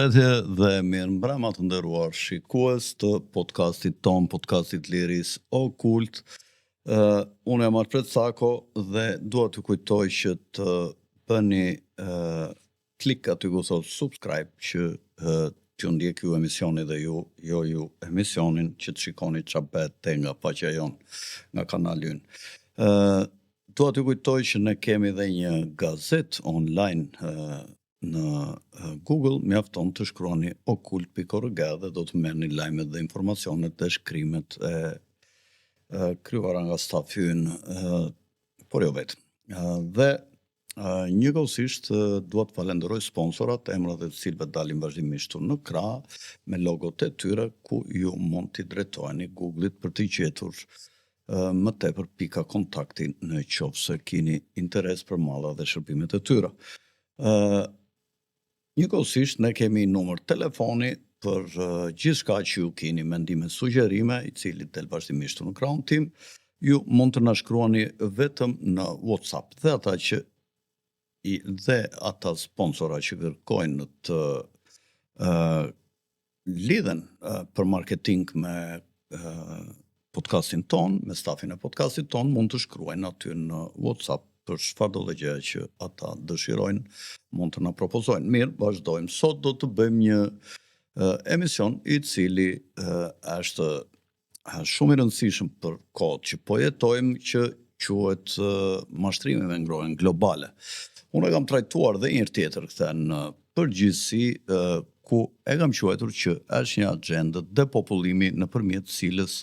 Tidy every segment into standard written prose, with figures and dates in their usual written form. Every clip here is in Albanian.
Përshëndetje dhe mirëmbrëma të nderuar shikues të podcastit ton, podcastit Liris Okult. Unë jam Alfred Sako dhe dua t'ju kujtoj që të bëni klik aty ku thot subscribe që t'ju ndjek ju emisioni dhe ju emisionin që të shikoni çfarë bëhet nga faqja jon, nga kanali ynë. Dua t'ju kujtoj që ne kemi dhe një gazet online në Google, mjafton të shkruani okult.org dhe do të merrni lajmet dhe informacionet dhe shkrimet e krijuara nga stafi ynë, por jo vetëm. Dhe njëkohësisht dua të falenderoj sponsorat, emrat e të cilëve dalin vazhdimisht në krah me logot e tyre, ku ju mund t'i drejtoheni Google-it për t'i gjetur më tepër pika kontakti në qoftë se keni interes për malla dhe shërbimet e tyre. Njëkohësisht ne kemi numër telefoni për gjithçka që ju keni mendime, sugjerime, i cili del vazhdimisht në ekranin tim. Ju mund të na shkruani vetëm në WhatsApp dhe ata sponsora që kërkojnë të lidhen për marketing me podcastin ton, me stafin e podcastit ton, mund të shkruajnë aty në WhatsApp për çfarë do dhe gjë që ata dëshirojnë, mund të na propozojnë. Mirë, vazhdojmë. Sot do të bëjmë një emision i cili është shumë i rëndësishëm për kohët që po jetojmë, që quhet mashtrimi me ngrohen globale. Unë e kam trajtuar dhe një tjetër këtë në përgjithësi, ku e kam quajtur që është një agjendë depopullimi nëpërmjet cilës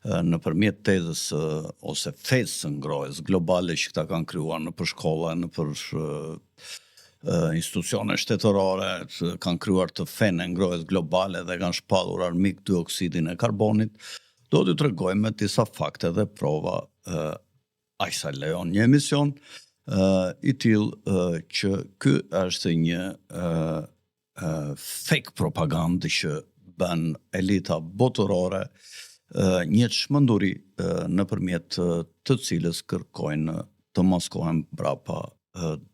nëpërmjet tezës ose fesë së ngrohjes globale që këta kanë krijuar nëpër shkolla, nëpër institucione shtetërore, kanë krijuar të fenë ngrohjes globale dhe kanë shpallur armik dioksidin e karbonit, do t'ju tregoj me disa fakte dhe prova, aq sa lejon një emision i tillë që ky është një fake propagandë që bën elita botërore, një çmenduri nëpërmjet të cilës kërkojnë të maskohen brapa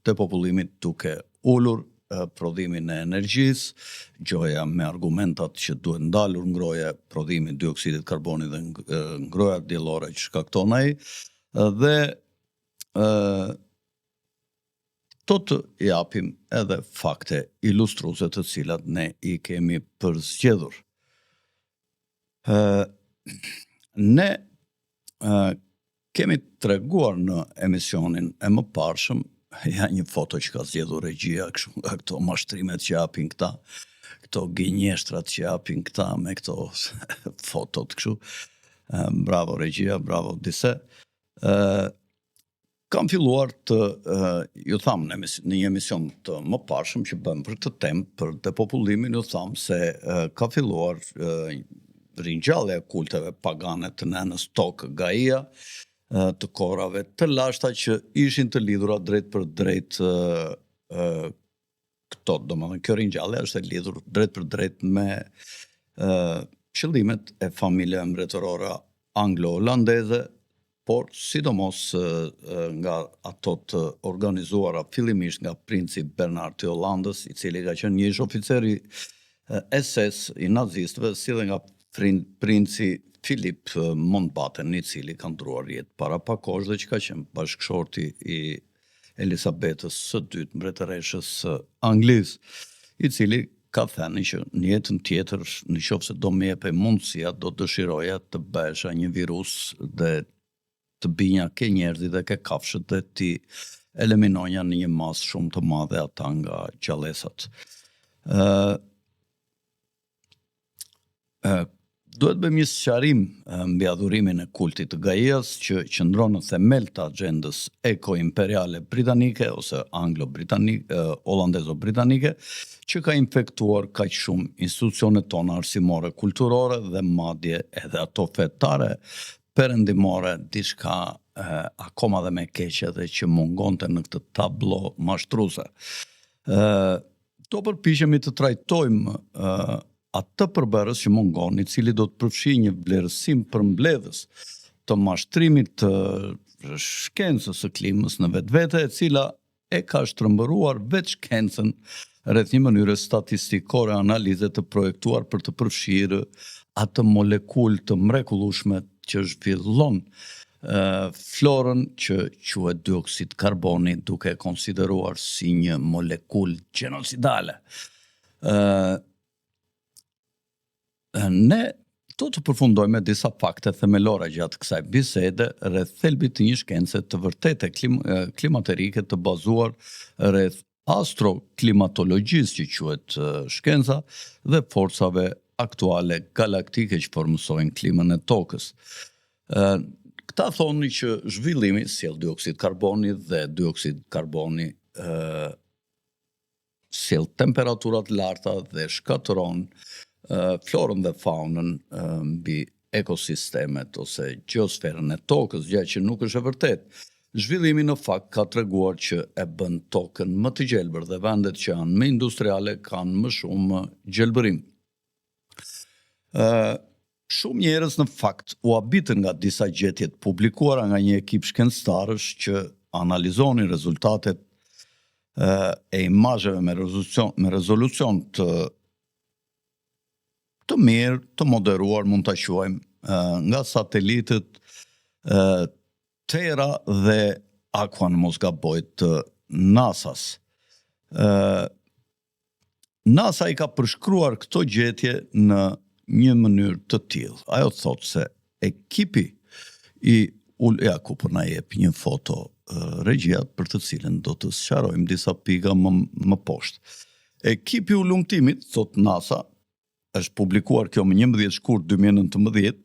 depopullimit duke ulur prodhimin e energjisë, gjoja me argumentat që duhet ndalur ngrohja, prodhimi i dioksidit karbonit dhe ngrohja diellore që shkakton ai, dhe do të japim edhe fakte ilustruese të cilat ne i kemi përzgjedhur. Ne kemi treguar në emisionin e mëparshëm, një foto që ka zgjedhur regjia kështu nga këto mashtrimet që japin këta, këto gënjeshtrat që japin këta me këto fotot kështu. Bravo regjia, bravo dise. Kam filluar të ju tham në një emision të mëparshëm që bëm për këtë temë, për depopullimin, ju tham se ka filluar ringjallja e kulteve pagane të nënës Tokë Gaia, të kohërave të lashta që ishin të lidhura drejt për drejt këto, domethënë kjo ringjallje është e lidhur drejt për drejt me qëllimet e familje mbretërore anglo-holandeze, por sidomos nga ato të organizuara fillimisht nga princi Bernard i Hollandës, i cili ka qenë një ish oficeri SS i nazistëve, si dhe nga princi Philip Mountbatten, i cili ka ndruar jetë para pak kohësh dhe që ka qenë bashkëshorti i Elisabetës së dytë, mbretëreshës Anglisë, i cili ka thënë që në jetën tjetër, nëse do më jepej mundësia, do dëshiroja të bëhesha një virus dhe të binja ke njerëzit dhe ke kafshët dhe ti eliminonja në një masë shumë të madhe ata nga gjallësat. Duhet bëjmë një sqarim mbi adhurimin e kultit të Gaias që qëndron në themel të agjendës eko-imperiale britanike ose anglo-britanike, hollandezo-britanike, që ka infektuar kaq shumë institucionet tona arsimore, kulturore dhe madje edhe ato fetare, perëndimore, diçka akoma dhe me keqe dhe që mungonte në këtë tablo mashtruese. Do përpiqemi të trajtojmë atë përbërës që mungon, i cili do të përfshi një vlerësim përmbledhës të mashtrimit të shkencës së klimës në vetvete, e cila e ka shtrëmbëruar vetë shkencën rreth një mënyre statistikore analize të projektuar për të përfshirë atë molekull të mrekullueshme që zhvillon florën që quhet dioksid karboni, duke konsideruar si një molekull gjenocidale. Ne do të përfundojmë disa fakte themelore gjatë kësaj bisede rreth thelbit të një shkence të vërtetë klimaterike të bazuar rreth astroklimatologjisë që quhet shkenca dhe forcave aktuale galaktike që formësojnë klimën e tokës. Këta thoni që zhvillimi sjell dioksid karboni dhe dioksid karboni sjell temperaturat larta dhe shkatëron florën dhe faunën mbi ekosistemet ose geosferën e tokës, gjë që nuk është e vërtetë. Zhvillimi në fakt ka treguar që e bën tokën më të gjelbër dhe vendet që janë më industriale kanë më shumë gjelbërim. Shumë njerëz në fakt u habitën nga disa gjetje të publikuara nga një ekip shkencëtarësh që analizonin rezultatet e imazheve me rezolucion të mirë, të moderuar, mund ta quajmë, nga satelitët Terra dhe Aqua, në mos gaboj, të NASA-s. NASA i ka përshkruar këto gjetje në një mënyrë të tillë. Ajo thotë se ekipi ja ku po na jep një foto regjia për të cilën do të sqarojmë disa pika më poshtë. Ekipi i ulumtimit, thot NASA, është publikuar kjo më 11 shkurt 2019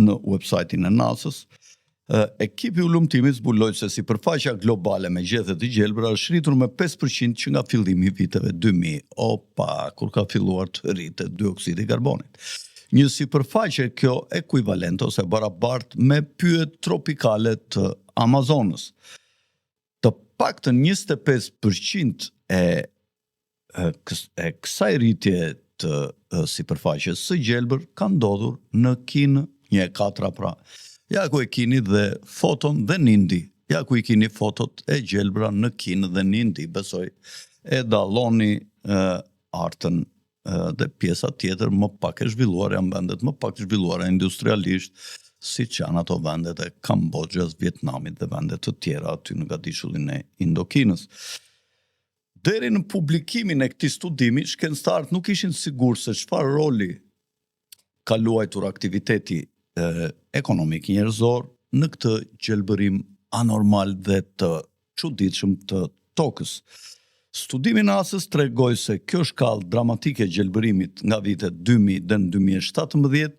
në website-in e NASA-s. Ekipi i ulumtimit zbuloi se sipërfaqja globale me gjethe të gjelbra është rritur me 5% që nga fillimi i viteve 2000, kur ka filluar të rritet dioksidi i karbonit. Një sipërfaqe kjo ekuivalente ose barabart me pyet tropikale të Amazonës. Të paktën 25% e kësaj rritje të sipërfaqes së gjelbër ka ndodhur në Kinë, 1/4 pra. Ja ku e kini dhe foton dhe Nindi. Ja ku i kini fotot e gjelbra në Kinë dhe Nindi. Besoj e dalloni artën dhe pjesa tjetër më pak e zhvilluar, janë vendet më pak zhvilluara industrialisht, siç janë ato vendet e Kambodgjës, Vietnamit dhe vendet të tjera aty në gadishullin e Indokinës. Deri në publikimin e këtij studimi, shkencëtarët nuk ishin sigurt se çfarë roli ka luajtur aktiviteti ekonomik njerëzor në këtë gjelbërim anormal dhe të çuditshëm të tokës. Studimi i NASA-s tregoi se kjo shkallë dramatike e gjelbërimit nga vitet 2000 dhe në 2017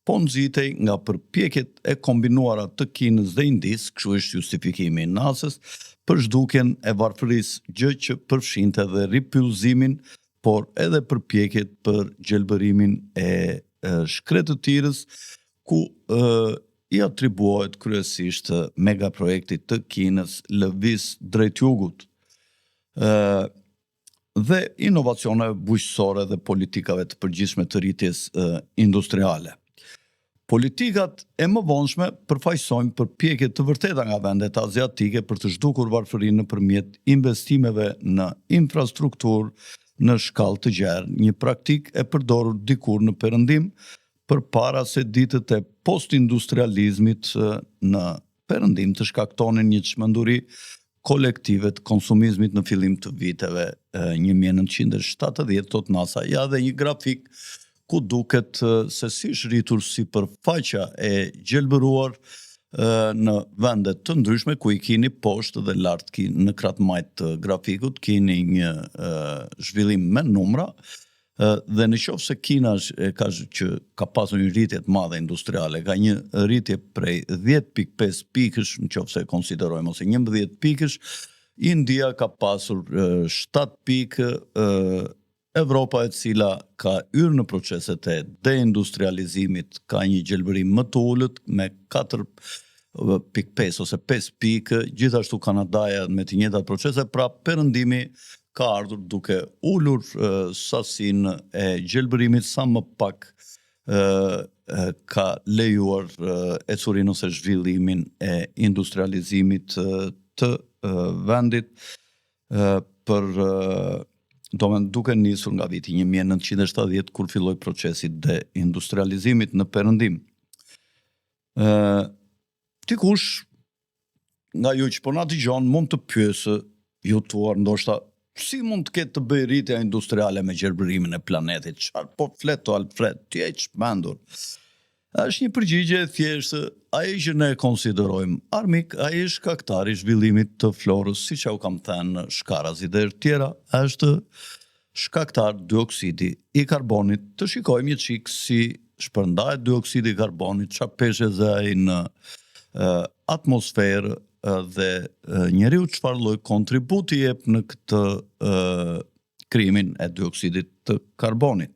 po nxitej nga përpjekjet e kombinuara të Kinës dhe Indisë, kështu është justifikimi i NASA-s, për zhdukjen e varfërisë, gjë që përfshinte edhe ripyllëzimin, por edhe përpjekjet për gjelbërimin e Shkretëtirës, ku i atribuohet kryesisht megaprojektit të Kinës lëviz drejt jugut dhe inovacioneve bujqësore dhe politikave të përgjithshme të rritjes industriale. Politikat e mëvonshme përfaqësojnë përpjekje të vërteta nga vendet aziatike për të zhdukur varfërinë nëpërmjet investimeve në infrastrukturë në shkallë të gjerë, një praktikë e përdorur dikur në Perëndim, përpara se ditët e postindustrializmit në Perëndim të shkaktonin një çmenduri kolektive të konsumizmit në fillim të viteve 1970, thot NASA. Ja dhe një grafik ku duket se si është rritur sipërfaqja e gjelbëruar në vendet të ndryshme, ku i keni poshtë dhe lart në kratë të grafikut keni një zhvillim me numra. Dhe në qoftë se Kina që ka pasur një rritje të madhe industriale, ka një rritje prej 10.5 pikësh, në qoftë se konsiderojmë, ose 11 pikësh, India ka pasur 7 pikë, Evropa e cila ka hyrë në proceset e deindustrializimit ka një gjelbërim më të ulët me 4.5 ose 5 pikë, gjithashtu Kanadaja me të njëjtat procese, pra Perëndimi ka ardhur duke ulur sasinë e gjelbërimit sa më pak ka lejuar ecurinë ose zhvillimin e industrializimit të vendit për duke nisur nga viti 1970 kur filloi procesi deindustrializimit në Perëndim. Dikush nga ju që po na dëgjon mund të pyesë ju tuar ndoshta si mund të ketë të bëjë rritja industriale me gjelbërimin e planetit? Çfarë po flet Alfred? Ti je i çmendur. Është një përgjigje e thjeshtë, ai që ne konsiderojmë armik, ai është shkaktari i zhvillimit të florës, siç u kam thënë, shkarazit e tjera, është shkaktar dioksidi i karbonit. Të shikojmë një çik si shpërndahet dioksidi i karbonit, çfarë peshë dhe ai në atmosferë dhe njeriu çfarë lloj kontributi jep në këtë krijimin e dioksidit të karbonit.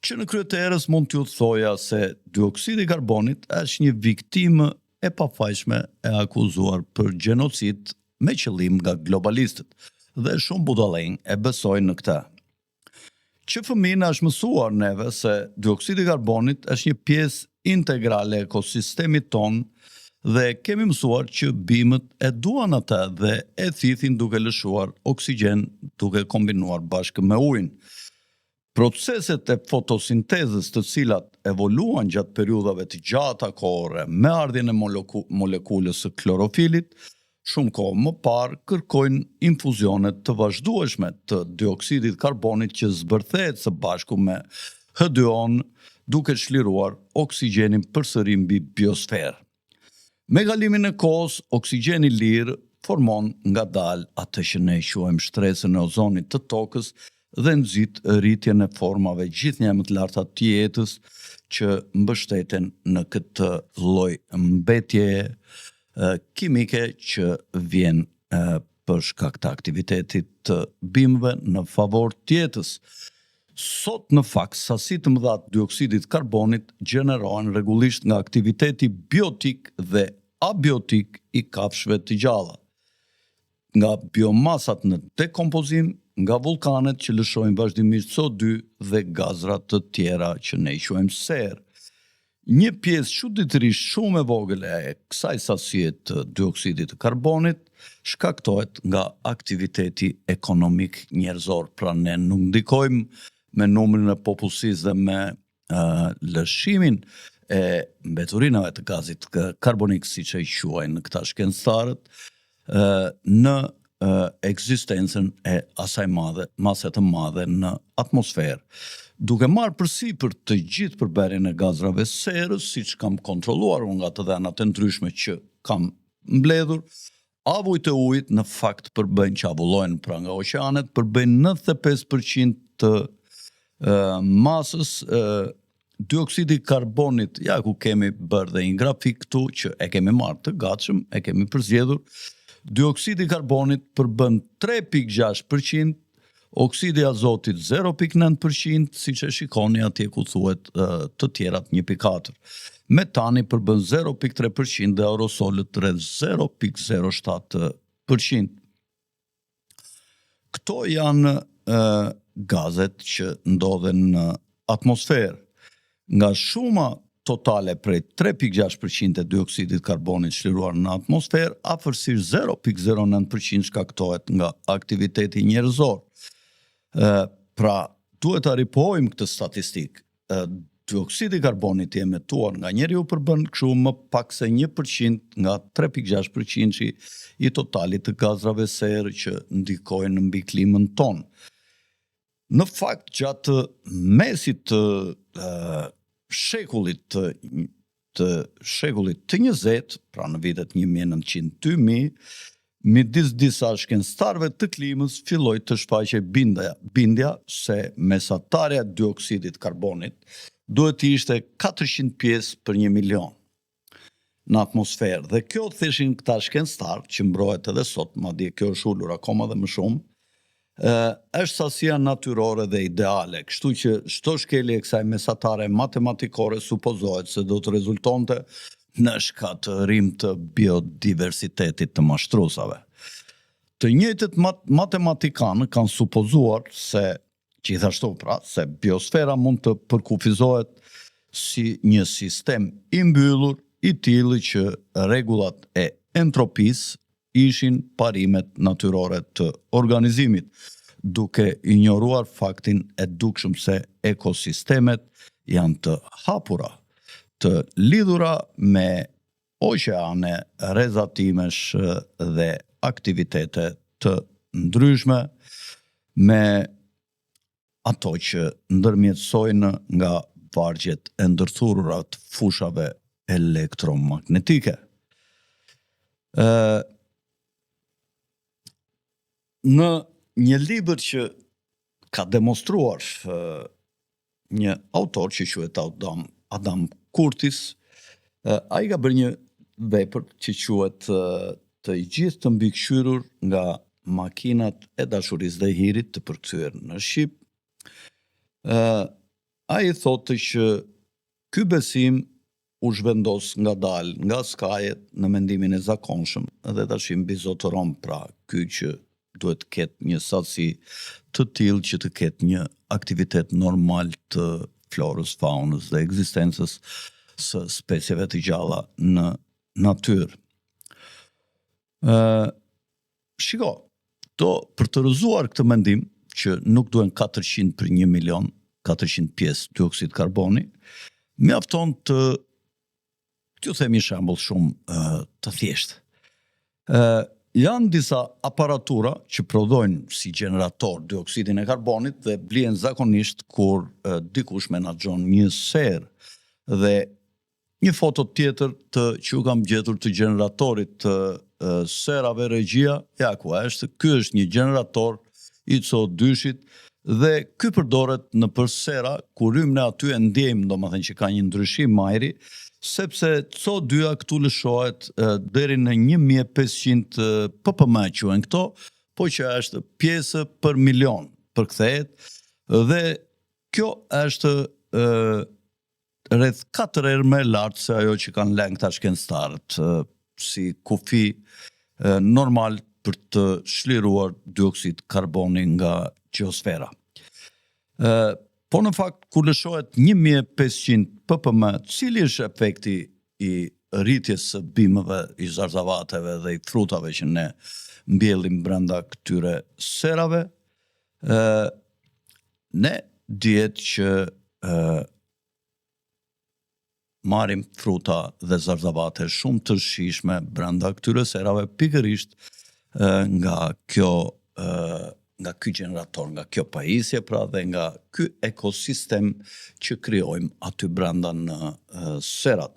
Që në krye të erës mund t'ju thoja se dioksidi i karbonit është një viktimë e pafajshme e akuzuar për gjenocid me qëllim nga globalistët dhe shumë budallënj e besojnë në këtë. Që fëmijë është mësuar neve se dioksidi i karbonit është një pjesë integrale e ekosistemit ton dhe kemi mësuar që bimët e duan atë dhe e thithin duke lëshuar oksigjen duke kombinuar bashkë me ujin. Proceset e fotosintezës të cilat evoluan gjatë periudhave të gjata kohore me ardhjen e molekulës së klorofilit, shumë kohë më parë kërkojnë infuzione të vazhdueshme të dioksidit karbonit që zbërthehet së bashku me H2O duke çliruar oksigjenin përsëri mbi biosferë. Me kalimin e kohës, oksigjeni lirë formon ngadalë atë që ne quajmë shtresën e ozonit të tokës dhe nxit rritjen e formave gjithnjë më të larta të jetës që mbështeten në këtë lloj mbetje kimike që vjen për shkak të aktivitetit të bimëve në favor të jetës. Sot në fakt sasi të mëdha të dioksidit karbonit gjenerohen rregullisht nga aktiviteti biotik dhe abiotik i kafshëve të gjalla, nga biomasat në dekompozim, nga vulkanet që lëshojnë vazhdimisht CO2 dhe gazrat të tjera që ne i quajmë serë. Një pjesë çuditërisht shumë e vogël e kësaj sasie të dioksidit të karbonit shkaktohet nga aktiviteti ekonomik njerëzor. Pra ne nuk ndikojmë me numrin e popullsisë dhe me lëshimin e mbeturinave të gazit karbonik, siç e quajnë këta shkencëtarët, në ekzistencën e asaj mase të madhe në atmosferë. Duke marrë përsipër të gjithë përbërjen e gazrave serës, siç kam kontrolluar nga të dhënat e ndryshme që kam mbledhur, avujt e ujit në fakt përbëjnë që avullojnë pra nga oqeanet, përbëjnë 95% të masës dioksidi karbonit, ja ku kemi bërë dhe një grafik këtu që e kemi marrë të gatshëm, e kemi përzgjedhur. Dioksidi karbonit përbën 3.6%, oksidi azotit 0.9%, siç e shikoni atje ku thuhet të tjerat 1.4%. Metani përbën 0.3% dhe aerosolët rreth 0.07%. Këto janë gazet që ndodhen në atmosferë. Nga shuma totale prej 3.6% e dioksidit karbonit çliruar në atmosferë, afërsisht 0.09% shkaktohet nga aktiviteti njerëzor. Pra, duhet ta ripojmë këtë statistikë. Dioksidi karbonit i emetuar nga njeriu përbën kështu më pak se 1% nga 3.6% i totalit të gazrave serë që ndikojnë mbi klimën tonë. Në fakt, gjatë mesit të shekullit të 20, pra në vitet 1900-2000, midis disa shkencëtarëve të klimës filloi të shfaqej bindja se mesatarja e dioksidit karbonit duhet të ishte 400 pjesë për 1 milion në atmosferë. Dhe kjo theshin këta shkencëtarë, që mbrohet edhe sot, madje kjo është ulur akoma dhe më shumë, është sasia natyrore dhe ideale, kështu që çdo shkelje e kësaj mesatare matematikore supozohet se do të rezultonte në shkatërim të biodiversitetit të mashtruesave. Të njëjtët matematikanë kanë supozuar se gjithashtu pra se biosfera mund të përkufizohet si një sistem i mbyllur i tillë që rregullat e entropisë ishin parimet natyrore të organizimit. duke ignoruar faktin e dukshëm se ekosistemet janë të hapura, të lidhura me oqeane, rrezatimesh dhe aktivitete të ndryshme, me ato që ndërmjetësojnë nga vargjet e ndërthurura të fushave elektromagnetike. Në një libër që ka demonstruar një autor që quhet Adam Curtis, ai ka bërë një vepër që quhet të gjithë të mbikëqyrur nga makinat e dashurisë dhe hirit të përkthyer në shqip. Ai thotë që ky besim u zhvendos ngadalë nga skajet në mendimin e zakonshëm dhe tash mbi zotëron pra ky që duhet të ketë një sasi të tillë që të ketë një aktivitet normal të florës, faunës dhe ekzistencës së specieve të gjalla në natyrë. Shiko, për të rrëzuar këtë mendim që nuk duhen 400 për 1 milion, 400 pjesë dioksid karboni, mjafton t'ju themi shembull shumë të thjeshtë. Janë disa aparatura që prodhojnë si generator dioksidin e karbonit dhe blihen zakonisht kur dikush menaxhon një serë. Dhe një foto tjetër që u kam gjetur të generatorit të serave regjia, ja ku është, ky është një generator i CO2-shit dhe ky përdoret në për sera, kur hym ne aty e ndjejmë, domethënë që ka një ndryshim ajri, sepse CO2-a këtu lëshohet deri në 1500 ppm quhen këto, po që është pjesë për milion përkthehet dhe kjo është rreth 4 herë më e lartë se ajo që kanë lënë këta shkencëtarët si kufi normal për të shliruar dioksid karboni nga geosfera. Po në fakt, kur lëshohet 1500 ppm, cili është efekti i rritjes së bimëve, i zarzavateve dhe i frutave që ne mbjellim brenda këtyre serave? Ne dihet që marrim fruta dhe zarzavate shumë të shijshme brenda këtyre serave, pikërisht nga ky generator, nga kjo pajisje pra dhe nga ky ekosistem që krijojmë aty brenda në serat.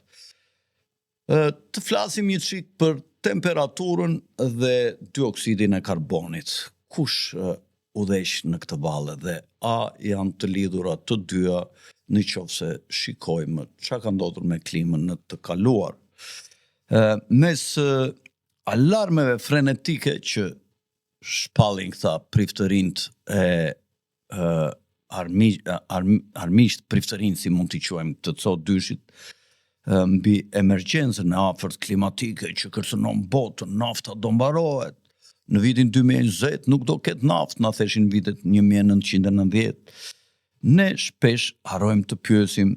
Të flasim një çik për temperaturën dhe dioksidin e karbonit. Kush udhëheq në këtë valle dhe a janë të lidhura të dyja në qoftë se shikojmë çka ka ndodhur me klimën në të kaluar. Mes alarmeve frenetike që shpallin këta priftërinjt e armiqt priftërinj, si mund t'i quajmë, të CO2-shit, mbi emergjencën e afërt klimatike që kërcënon botën, nafta do mbarohet. Në vitin 2020 nuk do ketë naftë, na theshin vitet 1990. Ne shpesh harrojmë të pyesim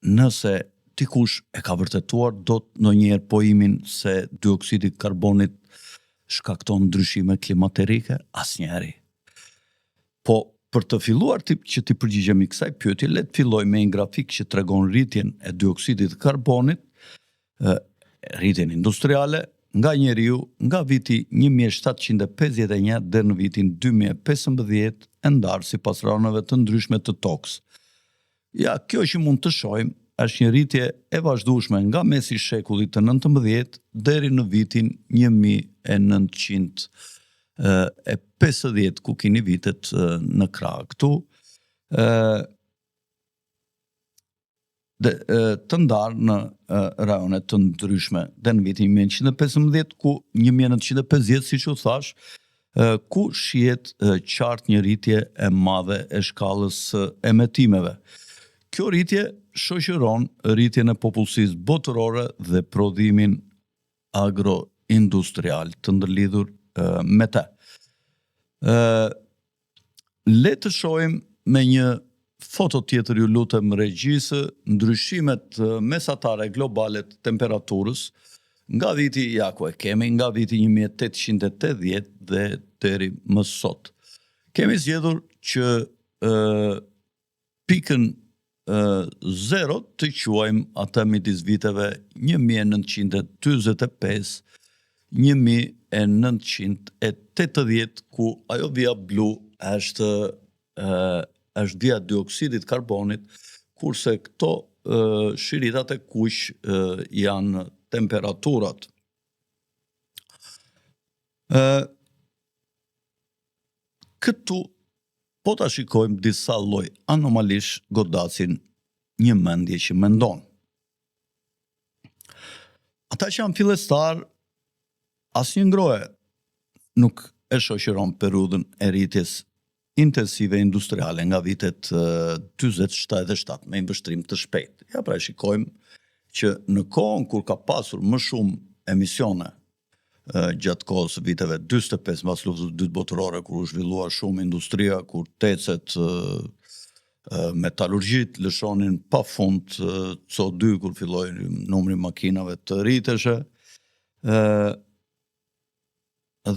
nëse dikush e ka vërtetuar dot ndonjëherë poimin se dioksidi i karbonit shkakton ndryshime klimaterike? Asnjëri. Po për të filluar që t'i përgjigjemi kësaj pyetje, le të filloj me një grafik që tregon rritjen e dioksidit të karbonit, rritjen industriale nga njeriu nga viti 1751 deri në vitin 2015 e ndarë sipas ranave të ndryshme të tokës. Ja, kjo që mund të shohim është një rritje e vazhdueshme nga mesi i shekullit të 19 deri në vitin 1950, ku keni vitet në krah këtu, të ndarë në rajone të ndryshme dhe në vitin 1915, ku 1950, siç u thash, ku shihet qartë një rritje e madhe e shkallës së emetimeve. Kjo rritje shoqëron rritjen e popullsisë botërore dhe prodhimin agroindustrial të ndërlidhur me të. Le të shohim me një foto tjetër, ju lutem regjisë, ndryshimet mesatare globale të temperaturës nga viti, ja ku e kemi, nga viti 1880 dhe deri më sot. Kemi zgjedhur që pikën 0 të quajmë atë midis viteve 1980-1980, ku ajo vija blu është vija dioksidit karbonit, kurse këto shiritat e kuq janë temperaturat. Këtu po ta shikojmë disa lloj anomalish godasin një mendje që mendon. Ata që janë fillestar, asnjë ngrohe nuk e shoqëron periudhën e rritjes intensive industriale nga vitet 40-77 me mbështrim të shpejtë. Ja pra shikojmë që në kohën kur ka pasur më shumë emisione gjatë kohës viteve 45 mbas luftës së dytë botërore, kur u zhvillua shumë industria, kur tecet metalurgjit lëshonin pafund CO2, kur filloi numri makinave të rriteshe.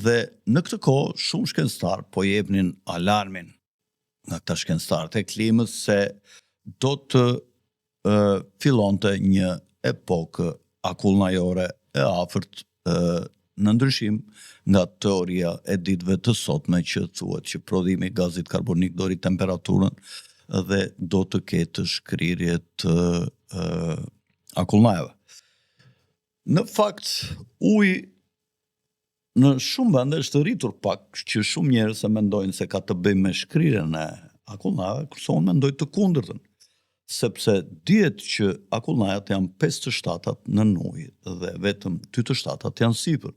Dhe në këtë kohë shumë shkencëtar po jepnin alarmin nga këta shkencëtarët e klimës se do të fillonte një epokë akullnajore e afërt, në ndryshim nga teoria e ditëve të sotme që thuhet që prodhimi i gazit karbonik do rrit temperaturën dhe do të ketë shkrirje të akullnajeve. Në fakt, uji në shumë vende është rritur pak, që shumë njerëz e mendojnë se ka të bëjë me shkrirjen e akullnajeve, kurse unë mendoj të kundërtën, sepse dihet që akullnajat janë 5 të shtatat në ujë dhe vetëm 2 të shtatat janë sipër.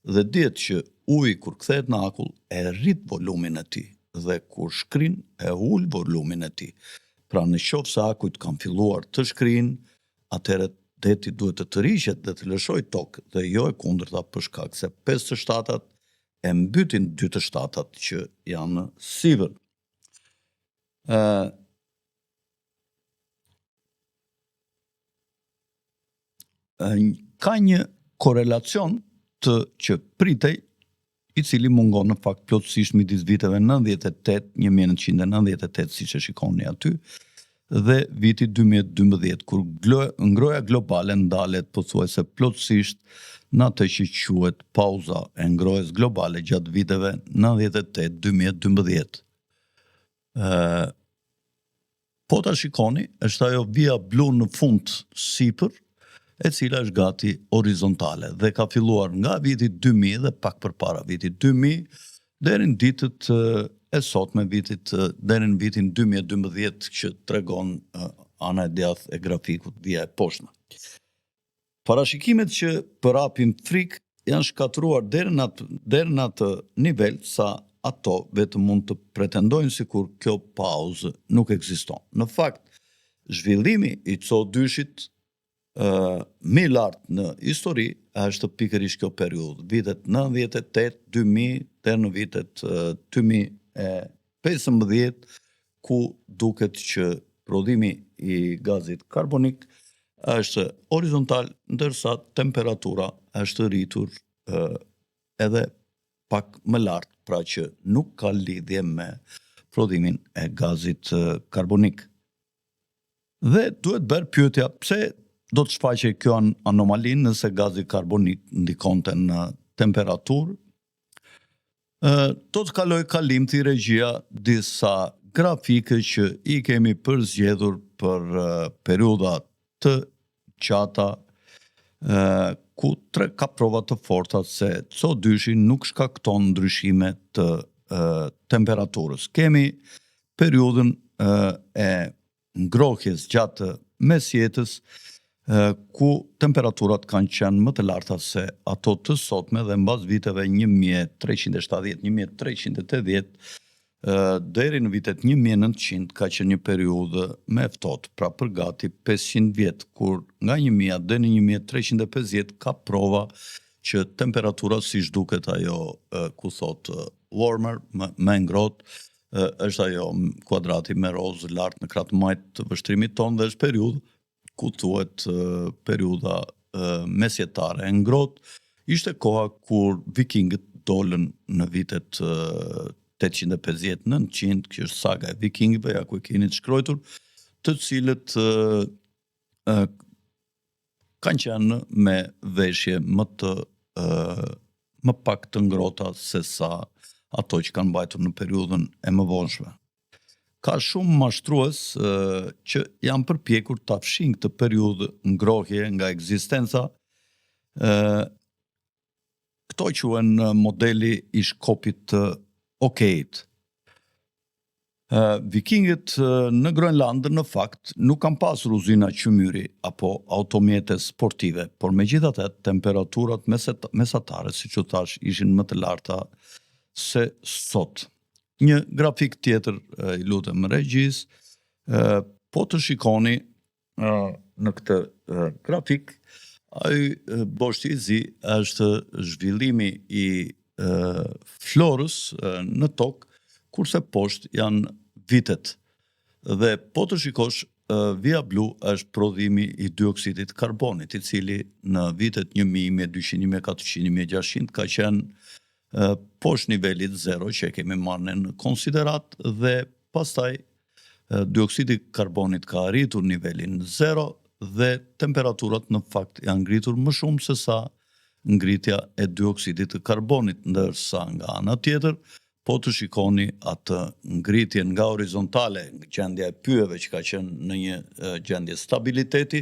Dhe dihet që uji kur kthehet në akull e rrit volumin e tij dhe kur shkrin e ul volumin e tij. Pra në qoftë se akujt kanë filluar të shkrinë, atëherë deti duhet të tërhiqet dhe të lëshojë tokë, dhe jo e kundërta, për shkak se 5 të shtatat e mbytin 2 të shtatat që janë sipër. Ka një korelacion që pritej, i cili mungon në fakt plotësisht midis viteve 1998, siç e shikoni aty, dhe viti 2012, kur ngroja globale ndalet pothuajse plotësisht në atë që quhet pauza e ngrohjes globale gjatë viteve 98-2012. Po ta shikoni, është ajo vija blu në fund sipër, e cila është gati horizontale dhe ka filluar nga viti 2000 dhe pak përpara vitit 2000 deri në ditët e sotme deri në vitin 2012, që tregon ana e djathtë e grafikut, vija e poshtme. Parashikimet që përhapin frikë janë shkatruar deri në atë nivel sa ato vetëm mund të pretendojnë sikur kjo pauzë nuk ekziston. Në fakt, zhvillimi i CO2-shit më i lartë në histori është pikërisht kjo periudhë, vitet 98, 2000 deri në vitet 2015, ku duket që prodhimi i gazit karbonik është horizontal, ndërsa temperatura është rritur edhe pak më lart, pra që nuk ka lidhje me prodhimin e gazit karbonik. Dhe duhet bërë pyetja, pse do të shfaqej kjo anomali nëse gazi karbonik ndikonte në temperaturë? Do të kaloj kalimti regjia disa grafike që i kemi përzgjedhur për periudha të gjata, ku ka prova të forta se CO2-shi nuk shkakton ndryshime të temperaturës. Kemi periudhën e ngrohjes gjatë mesjetës, ku temperaturat kanë qenë më të larta se ato të sotme, dhe mbas viteve 1370-1380 deri në vitet 1900 ka qenë një periudhë më e ftohtë, pra për gati 500 vjet, kur nga 1000 deri në 1350 ka prova që temperatura, siç duket ajo ku thot warmer, më ngrohtë, është ajo kuadrati me rozë lart në kratë majt të vështrimit tonë, dhe është periudhë ku thuhet periudha mesjetare e ngrohtë. Ishte koha kur vikingët dolën në vitet 850-900, kjo është saga e vikingëve, ja ku e keni të shkruar, të cilët kanë qenë me veshje më pak të ngrohta se sa ato që kanë mbajtur në periudhën e mëvonshme. Ka shumë mashtrues që janë përpjekur ta fshin këtë periudhë ngrohje nga ekzistenca. Këto quhen modeli i shkopit të okejt. Vikingët në Groenland në fakt nuk kanë pasur uzina qymyri apo automjete sportive, por megjithatë temperaturat mesatare, siç u thash, ishin më të larta se sot. Një grafik tjetër, i lutem regjis, po të shikoni në këtë grafik, ai boshti i zi është zhvillimi i florës në tokë, kurse poshtë janë vitet. Dhe po të shikosh, vija blu është prodhimi i dioksidit karbonit, i cili në vitet 1000, 1200, 1400, 1600 ka qenë poshtë nivelit 0 që e kemi marrë në konsiderat, dhe pastaj dioksidi karbonit ka arritur nivelin 0 dhe temperaturat në fakt janë ngritur më shumë se sa ngritja e dioksidit të karbonit, ndërsa nga ana tjetër, po të shikoni atë ngritje nga horizontale, gjendja e pyjeve që ka qenë në një gjendje stabiliteti,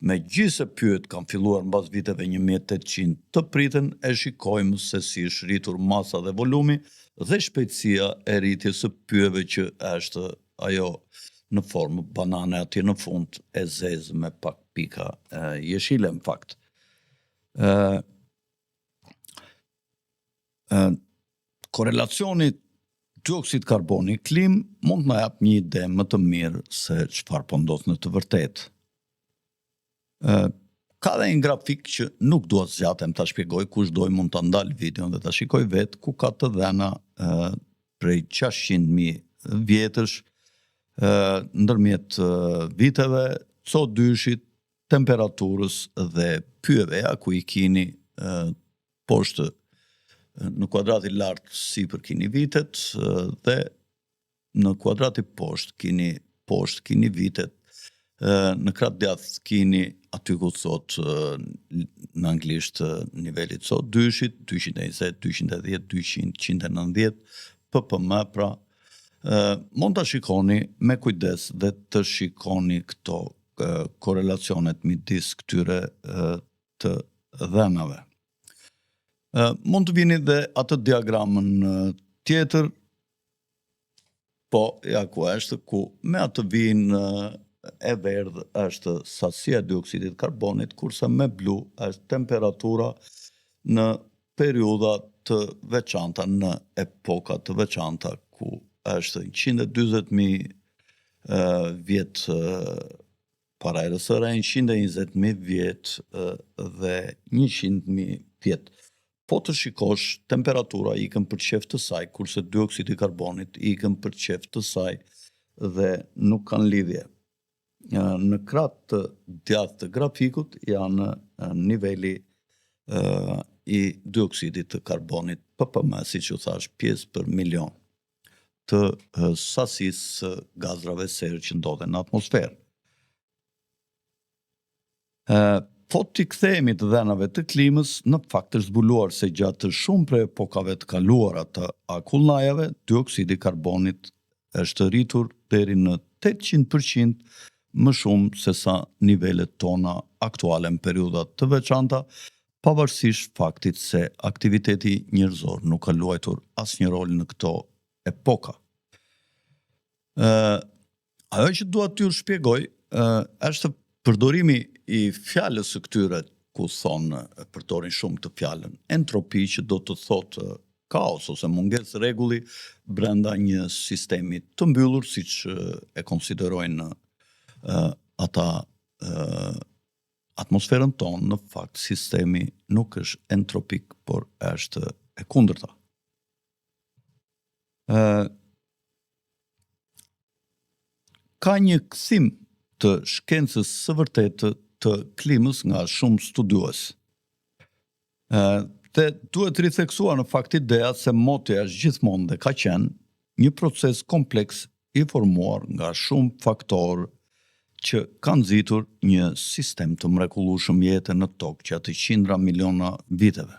megjithëse pyjet kanë filluar mbas viteve 1800 të priten, e shikojmë se si është rritur masa dhe volumi dhe shpejtësia e rritjes së pyjeve që është ajo në formë banane atje në fund, e zezë me pak pika jeshile në fakt. Korelacioni dioksid karboni klim mund të na jap një ide më të mirë se çfarë po ndodh në të vërtetë. Ka dhe një grafik që nuk dua të zgjatem ta shpjegoj, kush doj mund ta ndal videon dhe ta shikoj vetë, ku ka të dhëna prej 600.000 vjetësh, ndërmjet viteve, CO2-shit, temperaturës dhe pyjeve, ku i kini poshtë në kuadrati lartë sipër kini vitet, dhe në kuadrati poshtë kini vitet, në krah djathtë kini aty ku thot në anglisht nivelit CO2-shit, 220, 210, 200, 190 ppm, pra mund ta shikoni me kujdes dhe të shikoni këto korelacionet midis këtyre të dhënave. Mund të vini dhe atë diagramën tjetër, po ja ku është, ku me atë vinë e verdhë është sasia e dioksidit karbonit, kurse me blu është temperatura në periudha të veçanta, në epoka të veçanta, ku është 140.000 vjet para erës së re, 120.000 vjet dhe 100.000 vjet. Po të shikosh, temperatura ikën për qef të saj, kurse dioksidi karbonit ikën për qef të saj dhe nuk kanë lidhje. Në krah të djathtë të grafikut janë niveli i dioksidit të karbonit ppm, siç u thash, pjesë për milion të sasisë gazrave serë që ndodhen në atmosferë. Po t'i kthehemi të dhënave të klimës, në fakt është zbuluar se gjatë shumë prej epokave të kaluara të akullnajave, dioksidi karbonit është rritur deri në 800% më shumë se sa nivelet tona aktuale në periudha të veçanta, pavarësisht faktit se aktiviteti njerëzor nuk ka luajtur asnjë rol në këto epoka. Ajo që dua t'ju shpjegoj është përdorimi i fjalës së këtyre, ku thonë, përdorin shumë të fjalën entropi, që do të thotë kaos ose mungesë rregulli brenda një sistemi të mbyllur, siç e konsiderojnë ata atmosferën tonë. Në fakt sistemi nuk është entropik, por është e kundërta. Ka një kthim të shkencës së vërtetë të klimës nga shumë studiues. Dhe duhet ritheksuar në fakt ideja se motja është gjithmonë dhe ka qenë një proces kompleks i formuar nga shumë faktorë që kanë nxitur një sistem të mrekullueshëm jete në tokë gjatë qindra miliona viteve.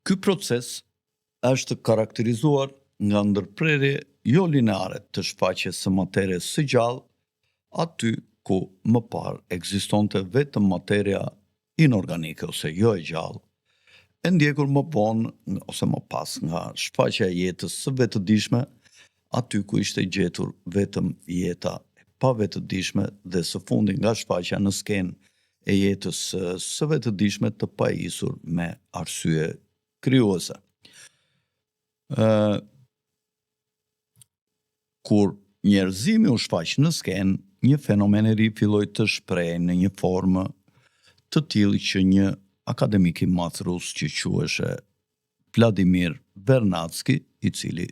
Ky proces është karakterizuar nga ndërprerje jo lineare të shfaqjes së materies së gjallë aty ku më parë ekzistonte vetëm materia inorganike ose jo e gjallë, e ndjekur më vonë ose më pas nga shfaqja e jetës së vetëdijshme aty ku ishte gjetur vetëm jeta e pa vetëdijshme dhe së fundi nga shfaqja në skenë e jetës së vetëdijshme të pajisur me arsye krijuese. Kur njerëzimi u shfaq në skenë, një fenomen i ri filloi të shprehej në një formë të tillë që një akademik i madh rus që quheshe Vladimir Vernadsky, i cili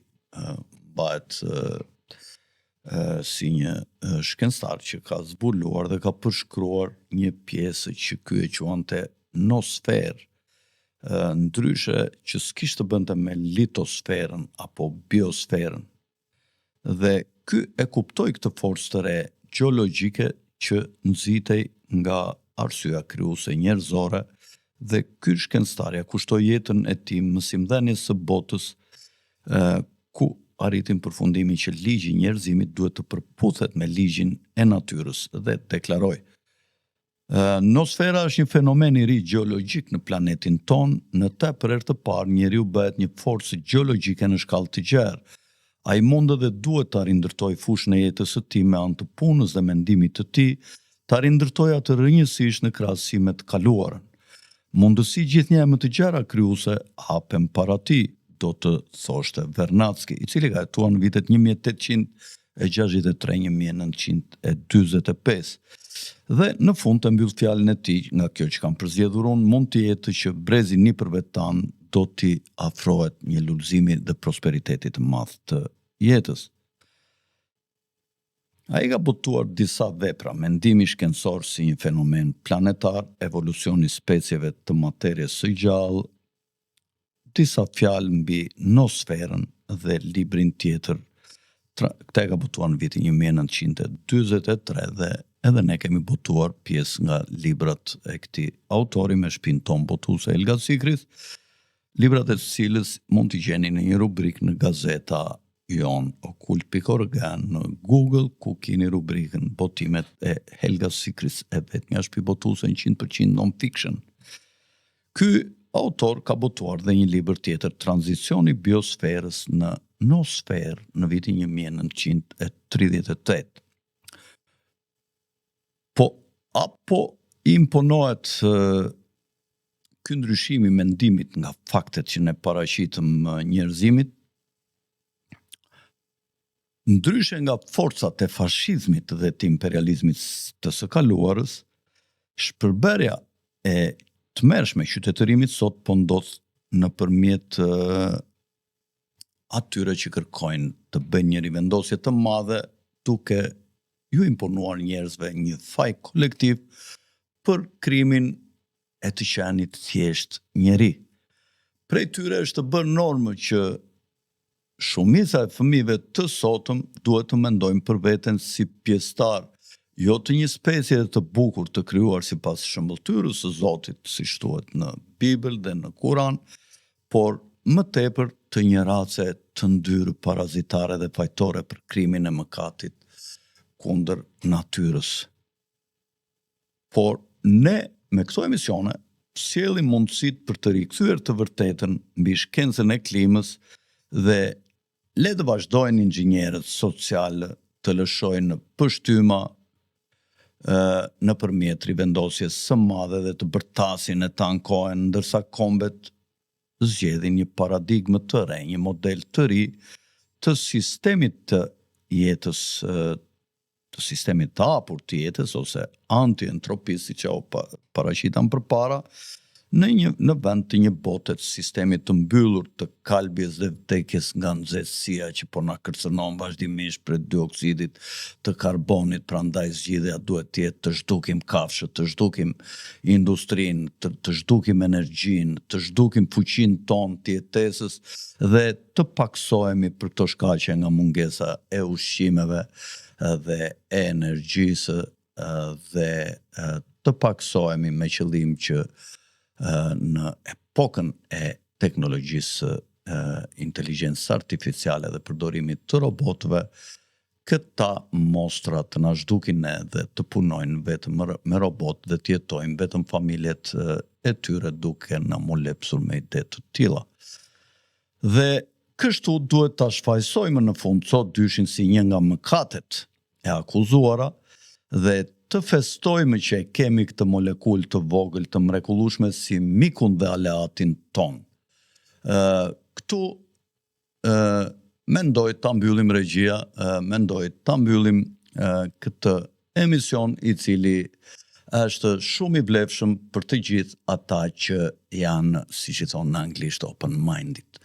bëhet si një shkencëtar që ka zbuluar dhe ka përshkruar një pjesë që ky e quante nosferë, ndryshe që s'kishte bënte me litosferën apo biosferën. Dhe ky e kuptoi këtë forcë të re gjeologjike që nxitej nga arsyeja krijuese njerëzore dhe ky shkencëtar ja kushtoi jetën e tij mësimdhënies së botës, ku arritin përfundimin që ligji i njerëzimit duhet të përputhet me ligjin e natyrës dhe deklaroi: Nosfera është një fenomen i ri gjeologjik në planetin ton, në të për herë të parë njeriu bëhet një forcë gjeologjike në shkallë të gjerë. Ai mund dhe duhet ta rindërtoj fushën e jetës së tij me anë të punës dhe mendimit të tij, ta rindërtoj atë rrënjësisht në krahasim me të kaluarën. Mundësi gjithnjë më të gjera krijuese hapen para tij, do të thoshte Vernadsky, i cili ka jetuar në vitet 1863-1945. Dhe në fund të mbyll fjalën e tij, nga kjo që kam përzgjedhur unë, mund të jetë që brezi nipërve tan do t'i afrohet një lullëzimi dhe prosperitetit të madh të jetës. Ai ka botuar disa vepra, mendimi shkencor si një fenomen planetar, evolucioni i specieve të materies së gjallë, disa fjalë mbi nosferën dhe librin tjetër. Këta e ka botuar në vitin 1943 dhe edhe ne kemi botuar pjesë nga librat e këtij autori me shpinë tonë botuese Helga Sikris, librat e cilës mund t'i gjeni në një rubrikë në gazeta jon okult.org në Google, ku keni rubrikën botimet e Helga Sikris, e vetë nga shtëpi botuese 100% non-fiction. Ky autor ka botuar dhe një libër tjetër, Tranzicioni i biosferës në nosferë, në vitin 1938. Apo imponohet ky ndryshimi i mendimit nga faktet që ne paraqitëm njerëzimit, ndryshe nga forcat e fashizmit dhe të imperializmit të së kaluarës, shpërberja e tmerrshme qytetërimit sot po ndodh nëpërmjet atyre që kërkojnë të bëjnë një rivendosje të madhe duke ju imponuar njerëzve një faj kolektiv për krimin e të qenit thjesht njeri. Prej tyre është të bërë normë që shumica e fëmijëve të sotëm duhet të mendojnë për veten si pjesëtar jo të një specie të bukur të krijuar sipas shëmbëltyrës së Zotit, siç thuhet në Bibël dhe në Kur'an, por më tepër të një race të ndyrë parazitare dhe fajtore për krimin e mëkatit kundër natyrës. Por ne me këto emisione sjellim mundësitë për të rikthyer të vërtetën mbi shkencën e klimës dhe le të vazhdojnë inxhinierët socialë të lëshojnë pështyma nëpërmjet rivendosjes së madhe dhe të bërtasin e të ankohen, ndërsa kombet zgjedhin një paradigmë të re, një model të ri të sistemit të jetës, të sistemit të hapur të jetës ose anti-entropisë, që u paraqitan përpara, në vend të një bote të sistemit të mbyllur të kalbjes dhe vdekjes nga nxehtësia që po na kërcënon vazhdimisht për dioksidit të karbonit, prandaj zgjidhja duhet të jetë të zhdukim kafshët, të zhdukim industrinë, të zhdukim energjinë, të zhdukim fuqinë tonë të jetesës dhe të paksohemi për këto shkaqe nga mungesa e ushqimeve dhe e energjisë dhe të paksohemi me qëllim që në epokën e teknologjisë inteligjencës artificiale dhe përdorimit të robotëve, këta mostra të na zhdukin ne dhe të punojnë vetëm me robot dhe të jetojnë vetëm familjet e tyre duke na molepsur me ide të tilla. Dhe kështu duhet ta shfaqsojmë në fund sot dyshin si një nga mëkatet e akuzuara dhe të festojmë që e kemi këtë molekul të vogël të mrekullueshme si mikun dhe aleatin ton. Këtu mendoj ta mbyllim regjia, mendoj ta mbyllim këtë emision i cili është shumë i vlefshëm për të gjithë ata që janë, siç i thonë në anglisht, open-minded.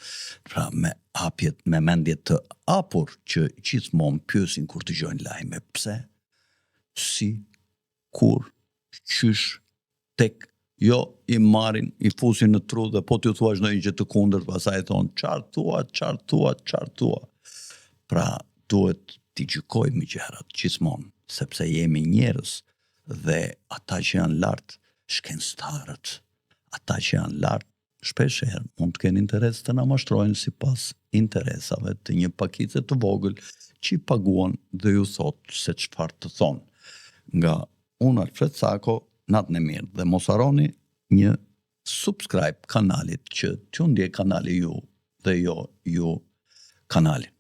Pra me hapjet, me mendje të hapur që gjithmonë pyesin kur dëgjojnë lajme. Pse? Si? Kur? Qysh? Tek? Jo i marrin, i fusin në tru dhe po t'ju thuash ndonjë gjë të kundërt, pastaj thonë qartë thua. Pra duhet t'i gjykojmë gjërat gjithmonë, sepse jemi njerëz dhe ata që janë lart, shkencëtarët, ata që janë lart, shpeshherë mund të kenë interes të na mashtrojnë sipas interesave të një pakice të vogël që i paguan dhe ju thotë se çfarë të thonë. Nga unë Alfred Sako, natën e mirë dhe mos harroni një subscribe kanalit që t'ju ndjej kanali ju dhe jo ju kanalin.